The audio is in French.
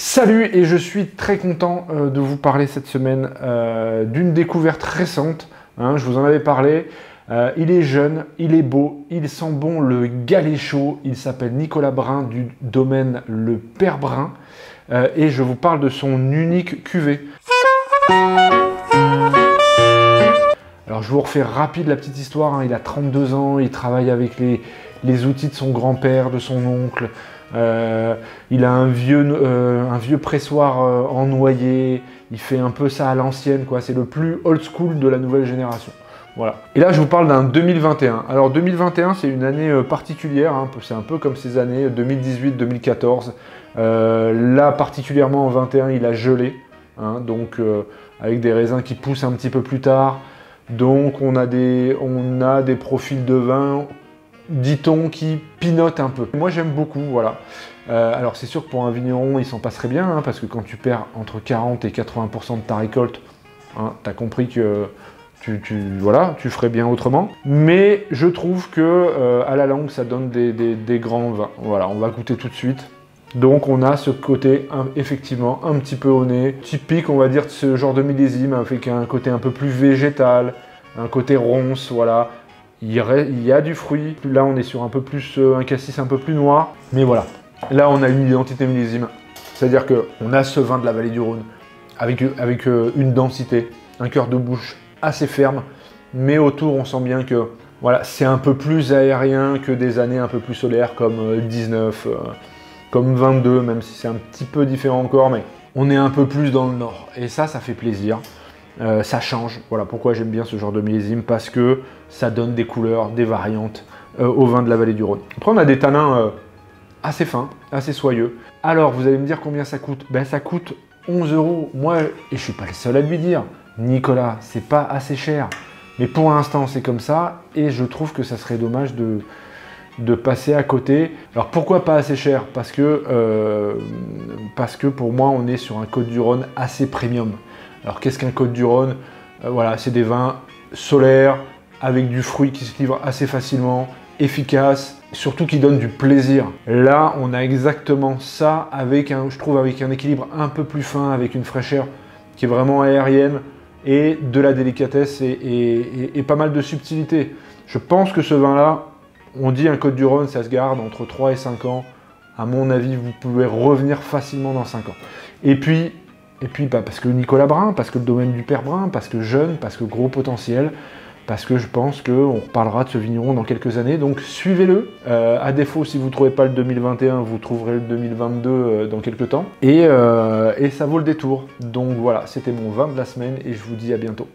Salut, et je suis très content de vous parler cette semaine d'une découverte récente. Je vous en avais parlé. Il est jeune, il est beau, il sent bon le galet chaud. Il s'appelle Nicolas Brun du domaine Le Père Brun. Et je vous parle de son unique cuvée. Alors je vous refais rapide la petite histoire. Il a 32 ans, il travaille avec les outils de son grand-père, de son oncle. Il a un vieux pressoir en noyer. Il fait un peu ça à l'ancienne, quoi. C'est le plus old school de la nouvelle génération. Voilà. Et là, je vous parle d'un 2021. Alors 2021, c'est une année particulière. C'est un peu comme ces années 2018-2014. Là, particulièrement en 21, il a gelé. Donc avec des raisins qui poussent un petit peu plus tard. Donc on a des profils de vin, dit-on, qui pinotent un peu. Moi j'aime beaucoup, voilà. Alors c'est sûr que pour un vigneron il s'en passerait bien, parce que quand tu perds entre 40 et 80% de ta récolte, tu as compris que tu ferais bien autrement. Mais je trouve que à la longue ça donne des grands vins. Voilà, on va goûter tout de suite. Donc on a ce côté effectivement un petit peu au nez, typique on va dire de ce genre de millésime, avec un côté un peu plus végétal, un côté ronce, voilà. Il y a du fruit, là on est sur un peu plus un cassis un peu plus noir, mais voilà. Là on a une identité millésime, c'est-à-dire qu'on a ce vin de la vallée du Rhône, avec une densité, un cœur de bouche assez ferme, mais autour on sent bien que voilà, c'est un peu plus aérien que des années un peu plus solaires comme 19, comme 22, même si c'est un petit peu différent encore, mais on est un peu plus dans le nord. Et ça fait plaisir. Ça change. Voilà pourquoi j'aime bien ce genre de millésime, parce que ça donne des couleurs, des variantes au vin de la vallée du Rhône. Après, on a des tanins assez fins, assez soyeux. Alors, vous allez me dire combien ça coûte? Ben, ça coûte 11 €. Moi, et je suis pas le seul à lui dire, Nicolas, c'est pas assez cher. Mais pour l'instant, c'est comme ça. Et je trouve que ça serait dommage de passer à côté. Alors pourquoi pas assez cher? Parce que pour moi on est sur un Côtes-du-Rhône assez premium. Alors qu'est-ce qu'un Côtes-du-Rhône? Voilà, c'est des vins solaires avec du fruit qui se livre assez facilement, efficace, surtout qui donne du plaisir. Là on a exactement ça avec je trouve avec un équilibre un peu plus fin, avec une fraîcheur qui est vraiment aérienne et de la délicatesse et pas mal de subtilité. Je pense que ce vin là, on dit un Côtes-du-Rhône, ça se garde entre 3 et 5 ans. À mon avis, vous pouvez revenir facilement dans 5 ans. Et puis parce que Nicolas Brun, parce que le domaine du Père Brun, parce que jeune, parce que gros potentiel, parce que je pense qu'on reparlera de ce vigneron dans quelques années. Donc suivez-le. À défaut, si vous ne trouvez pas le 2021, vous trouverez le 2022 dans quelques temps. Et ça vaut le détour. Donc voilà, c'était mon vin de la semaine et je vous dis à bientôt.